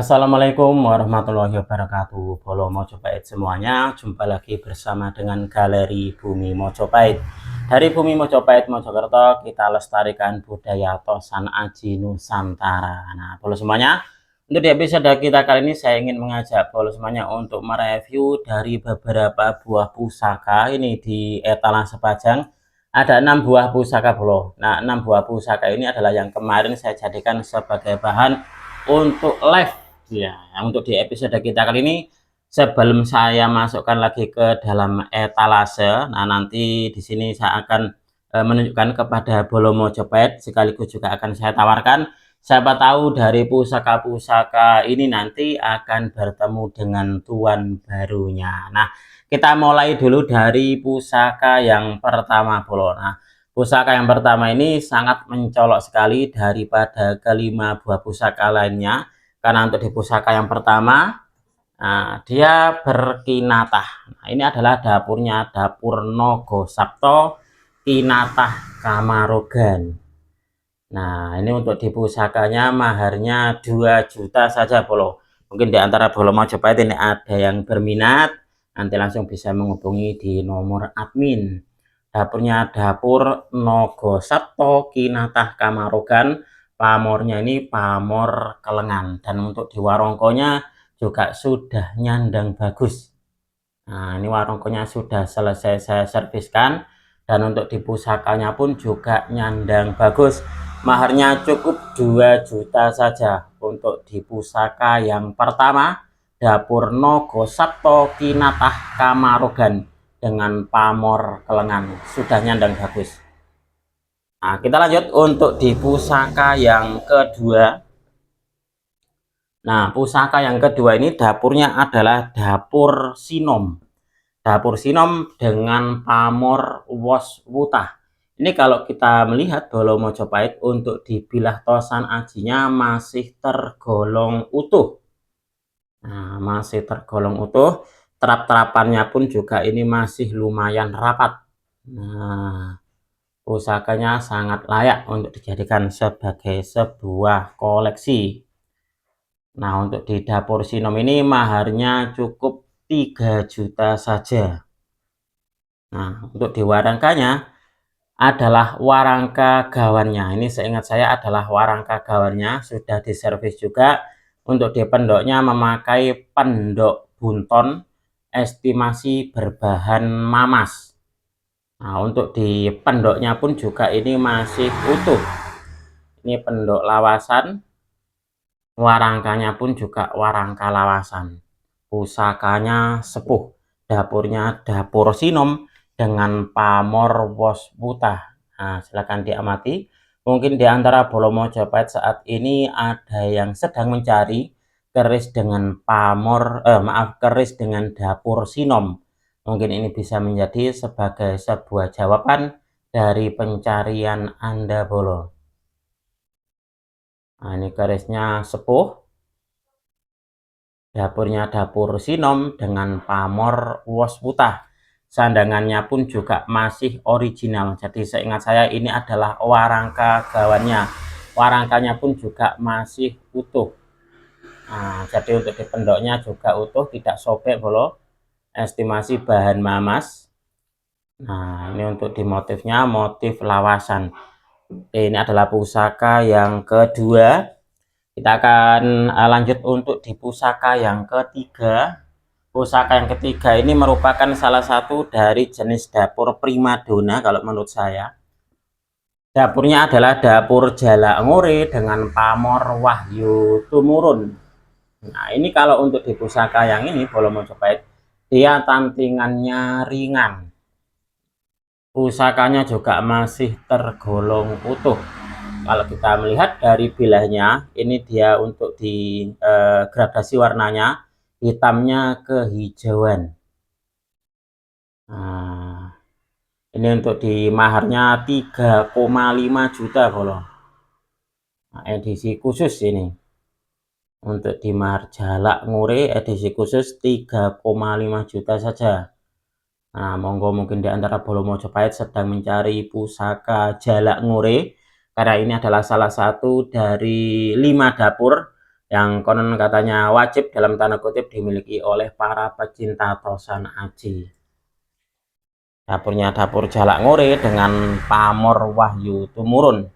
Assalamualaikum warahmatullahi wabarakatuh. Bolo Mojopahit semuanya, jumpa lagi bersama dengan Galeri Bumi Mojopahit. Dari Bumi Mojopahit Mojokerto, kita lestarikan budaya Tosan Aji Nusantara. Nah, bolo semuanya, untuk di episode kita kali ini saya ingin mengajak bolo semuanya untuk mereview dari beberapa buah pusaka ini di etalase Pajang. Ada 6 buah pusaka bolo. Nah, 6 buah pusaka ini adalah yang kemarin saya jadikan sebagai bahan untuk live ya. Untuk di episode kita kali ini, sebelum saya masukkan lagi ke dalam etalase, nah nanti di sini saya akan menunjukkan kepada Bolo Mojopahit, sekaligus juga akan saya tawarkan, siapa tahu dari pusaka-pusaka ini nanti akan bertemu dengan tuan barunya. Nah, kita mulai dulu dari pusaka yang pertama Bolo. Nah, pusaka yang pertama ini sangat mencolok sekali daripada kelima buah pusaka lainnya, karena untuk di pusaka yang pertama, nah, dia berkinatah. Nah, ini adalah dapurnya dapur Nogo Sabto Kinatah Kamarogan. Nah, ini untuk di pusakanya maharnya 2 juta saja Bolo. Mungkin di antara Bolo Mojopahit ini ada yang berminat, nanti langsung bisa menghubungi di nomor admin. Dapurnya dapur Nogo Sabto Kinatah Kamarogan. Pamornya ini pamor kelengan, dan untuk di warongkonya juga sudah nyandang bagus. Nah, ini warongkonya sudah selesai saya serviskan, dan untuk di pusakanya pun juga nyandang bagus. Maharnya cukup 2 juta saja untuk di pusaka yang pertama, dapur Nogo Sabto Kinatah Kamarogan dengan pamor kelengan, sudah nyandang bagus. Nah, kita lanjut untuk di pusaka yang kedua. Nah, pusaka yang kedua ini dapurnya adalah dapur Sinom. Dapur Sinom dengan pamor wos wutah. Ini kalau kita melihat Bolo Mojopahit untuk di bilah tosan ajinya masih tergolong utuh. Nah, masih tergolong utuh. Terap-terapannya pun juga ini masih lumayan rapat. Nah, pusakanya sangat layak untuk dijadikan sebagai sebuah koleksi. Nah, untuk di dapur Sinom ini maharnya cukup 3 juta saja. Nah, untuk di warangkanya adalah warangka gawannya. Ini seingat saya adalah warangka gawannya, sudah diservis juga. Untuk di pendoknya memakai pendok bunton estimasi berbahan mamas. Nah, untuk di pendoknya pun juga ini masih utuh. Ini pendok lawasan, warangkanya pun juga warangka lawasan. Pusakanya sepuh, dapurnya dapur Sinom dengan pamor wos wutah. Nah, silakan diamati. Mungkin di antara Bolo Mojopahit saat ini ada yang sedang mencari keris dengan keris dengan dapur Sinom. Mungkin ini bisa menjadi sebagai sebuah jawaban dari pencarian Anda Bolo. Nah, ini kerisnya sepuh, dapurnya dapur Sinom dengan pamor wos wutah. Sandangannya pun juga masih original. Jadi seingat saya ini adalah warangka gawannya. Warangkanya pun juga masih utuh. Nah, jadi untuk di pendoknya juga utuh, tidak sobek Bolo. Estimasi bahan mamas. Nah, ini untuk di motifnya motif lawasan. Ini adalah pusaka yang kedua. Kita akan lanjut untuk di pusaka yang ketiga. Pusaka yang ketiga ini merupakan salah satu dari jenis dapur primadona kalau menurut saya. Dapurnya adalah dapur Jalak Ngure dengan pamor Wahyu Tumurun. Nah, ini kalau untuk di pusaka yang ini Bolo Mojopahit, dia tantingannya ringan. Pusakanya juga masih tergolong utuh. Kalau kita melihat dari bilahnya, ini dia untuk di gradasi warnanya, hitamnya kehijauan. Nah, ini untuk di maharnya 3,5 juta Bolo. Nah, edisi khusus ini. Untuk di mahar Jalak Ngure edisi khusus 3,5 juta saja. Nah, monggo mungkin di antara Bolo Mojopahit sedang mencari pusaka Jalak Ngure, karena ini adalah salah satu dari 5 dapur yang konon katanya wajib dalam tanda kutip dimiliki oleh para pecinta tosan aji. Dapurnya dapur Jalak Ngore dengan pamor Wahyu Tumurun.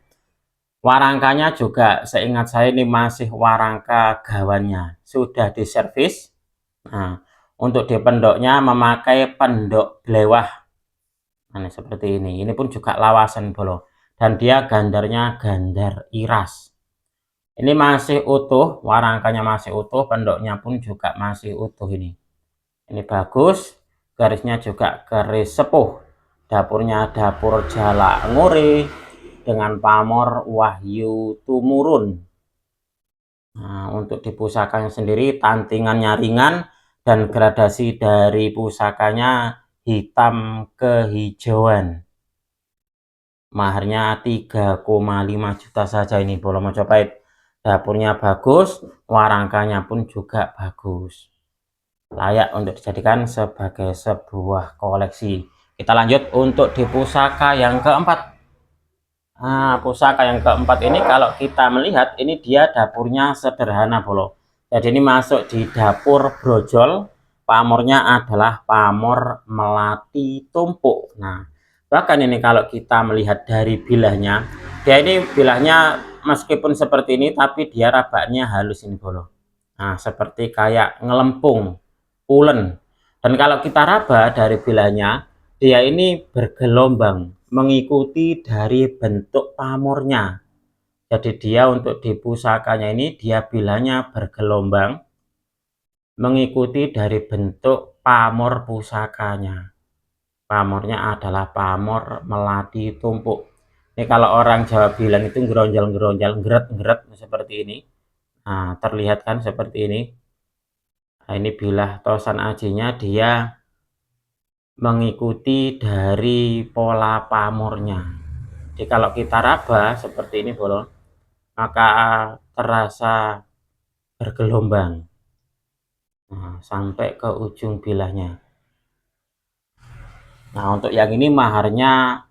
Warangkanya juga seingat saya ini masih warangka gawannya, sudah diservis. Nah, untuk di pendoknya memakai pendok blewah. Nah, seperti ini pun juga lawasan bolo, dan dia gandarnya gandar iras. Ini masih utuh, warangkanya masih utuh, pendoknya pun juga masih utuh ini. Ini bagus, garisnya juga garis sepuh. Dapurnya dapur Jalak Ngore dengan pamor Wahyu Tumurun. Nah, untuk di pusakanya sendiri tantingannya ringan dan gradasi dari pusakanya hitam kehijauan. Maharnya 3,5 juta saja ini Bolo Mojopahit. Dapurnya bagus, warangkanya pun juga bagus. Layak untuk dijadikan sebagai sebuah koleksi. Kita lanjut untuk di pusaka yang keempat. Nah, pusaka yang keempat ini kalau kita melihat ini dia dapurnya sederhana Bolo. Jadi ini masuk di dapur brojol. Pamornya adalah pamor melati tumpuk. Nah, bahkan ini kalau kita melihat dari bilahnya, dia ini bilahnya meskipun seperti ini tapi dia rabaknya halus ini Bolo. Nah, seperti kayak ngelempung, pulen. Dan kalau kita raba dari bilahnya, dia ini bergelombang mengikuti dari bentuk pamornya. Jadi dia untuk di pusakanya ini dia bilahnya bergelombang mengikuti dari bentuk pamor pusakanya. Pamornya adalah pamor melati tumpuk. Ini kalau orang Jawa bilang itu geronjal-geronjal, ngeret-ngeret seperti ini. Nah, terlihat kan seperti ini. Nah, ini bilah tosan ajinya dia mengikuti dari pola pamornya. Jadi kalau kita raba seperti ini Bolo, maka terasa bergelombang. Nah, sampai ke ujung bilahnya. Nah, untuk yang ini maharnya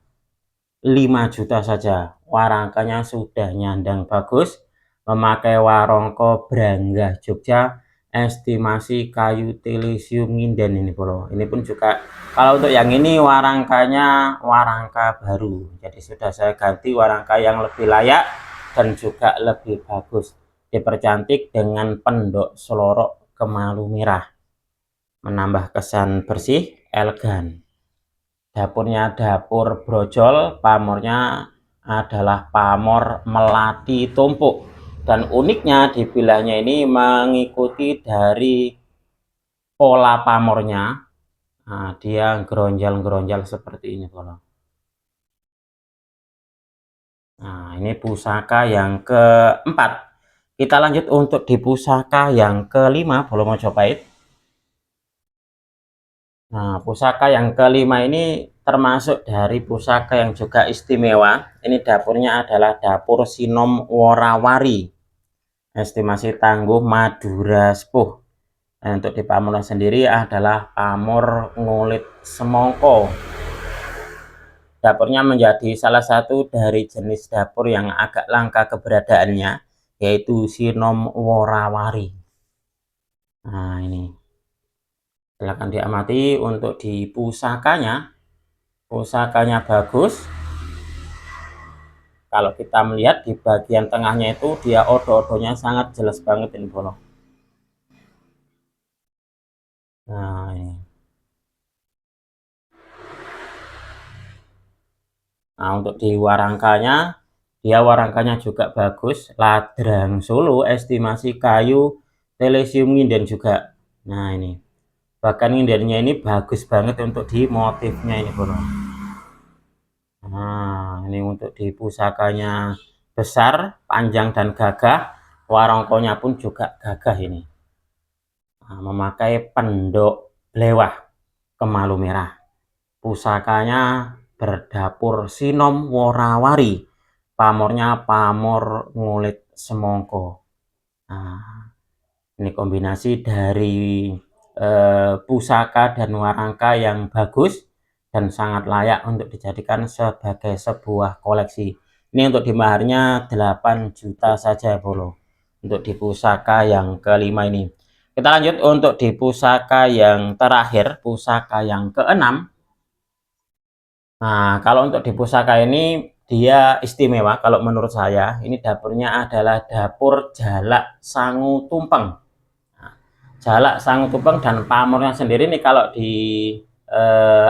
5 juta saja. Warangkanya sudah nyandang bagus, memakai warongko Branggah Jogja, estimasi kayu telesium nginden ini Bolo. Ini pun juga kalau untuk yang ini warangkanya warangka baru. Jadi sudah saya ganti warangka yang lebih layak dan juga lebih bagus. Dipercantik dengan pendok selorok kemalu merah. Menambah kesan bersih, elegan. Dapurnya dapur brojol, pamornya adalah pamor melati tumpuk. Dan uniknya di bilahnya ini mengikuti dari pola pamornya. Nah, dia geronjal-geronjal seperti ini Bolo. Nah, ini pusaka yang keempat. Kita lanjut untuk di pusaka yang kelima Bolo Mojopahit. Nah, pusaka yang kelima ini termasuk dari pusaka yang juga istimewa. Ini dapurnya adalah dapur Sinom Worawari. Estimasi tangguh Madura Sepuh. Nah, untuk di pamor sendiri adalah pamor ngulit semongko. Dapurnya menjadi salah satu dari jenis dapur yang agak langka keberadaannya, yaitu Sinom Worawari. Nah, ini. Silahkan diamati untuk di pusakanya. Pusakanya bagus. Kalau kita melihat di bagian tengahnya itu dia odo-odonya sangat jelas banget ini Bolo. Nah, ini. Nah, untuk di warangkanya, dia warangkanya juga bagus. Ladrang Solo, estimasi kayu telesium nginden juga. Nah, ini. Bahkan ngindennya ini bagus banget untuk di motifnya ini Bolo. Nah, ini untuk di pusakanya besar, panjang dan gagah. Warongkonya pun juga gagah ini. Nah, memakai pendok blewah kemalu merah. Pusakanya berdapur Sinom Worawari. Pamornya pamor ngulit semongko. Nah, ini kombinasi dari pusaka dan warangka yang bagus dan sangat layak untuk dijadikan sebagai sebuah koleksi. Ini untuk di maharnya 8 juta saja Bolo. untuk di pusaka yang kelima ini. Kita lanjut untuk di pusaka yang terakhir, pusaka yang keenam. Nah, kalau untuk di pusaka ini dia istimewa kalau menurut saya. Ini dapurnya adalah dapur Jalak Sangu Tumpeng. Nah, Jalak Sangu Tumpeng dan pamornya sendiri nih kalau di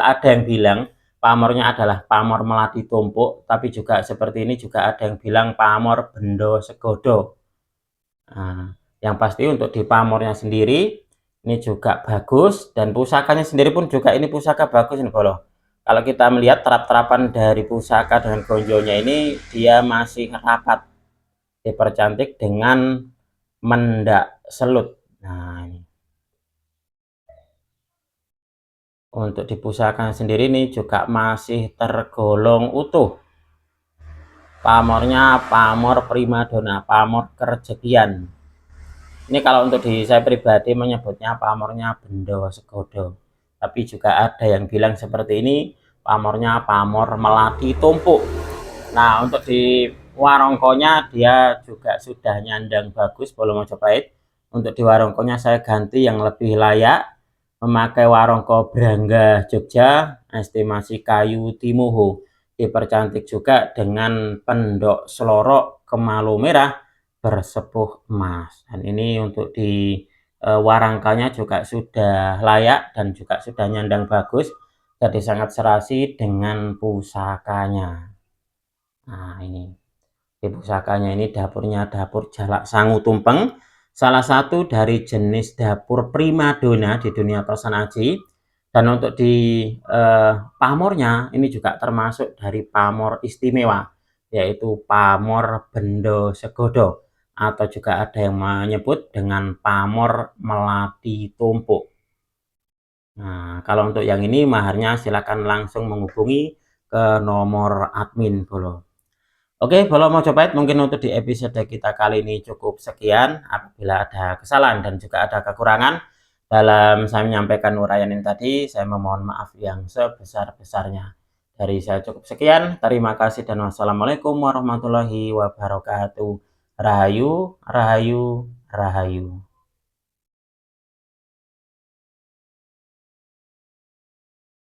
ada yang bilang pamornya adalah pamor Melati Tumpuk, tapi juga seperti ini juga ada yang bilang pamor Bendo Segodo. Nah, yang pasti untuk di pamornya sendiri ini juga bagus dan pusakanya sendiri pun juga ini pusaka bagus ini Bolo. Kalau kita melihat terap-terapan dari pusaka dengan gonjonya ini dia masih rapat, dipercantik dengan mendak selut. Nah, ini. Untuk di pusaka sendiri ini juga masih tergolong utuh. Pamornya pamor primadona, pamor kerejekian. Ini kalau untuk di saya pribadi menyebutnya pamornya Bendo Segodo. Tapi juga ada yang bilang seperti ini, pamornya pamor Melati Tumpuk. Nah, untuk di warongkonya dia juga sudah nyandang bagus Bolo Mojopahit. Untuk di warongkonya saya ganti yang lebih layak, memakai warongko Brangga Jogja, estimasi kayu Timuhu. Dipercantik juga dengan pendok selorok kemalu merah bersepuh emas. Dan ini untuk di warangkanya juga sudah layak dan juga sudah nyandang bagus, jadi sangat serasi dengan pusakanya. Nah, ini di pusakanya ini dapurnya dapur Jalak Sangu Tumpeng, salah satu dari jenis dapur primadona di dunia tosan aji. Dan untuk di pamornya ini juga termasuk dari pamor istimewa, yaitu pamor Bendo Segodo, atau juga ada yang menyebut dengan pamor Melati Tumpuk. Nah, kalau untuk yang ini maharnya silakan langsung menghubungi ke nomor admin Bolo. Oke, Bolo Mojopahit mungkin untuk di episode kita kali ini cukup sekian. Apabila ada kesalahan dan juga ada kekurangan dalam saya menyampaikan uraian ini tadi, saya memohon maaf yang sebesar-besarnya. Dari saya cukup sekian. Terima kasih dan wassalamualaikum warahmatullahi wabarakatuh. Rahayu, rahayu, rahayu.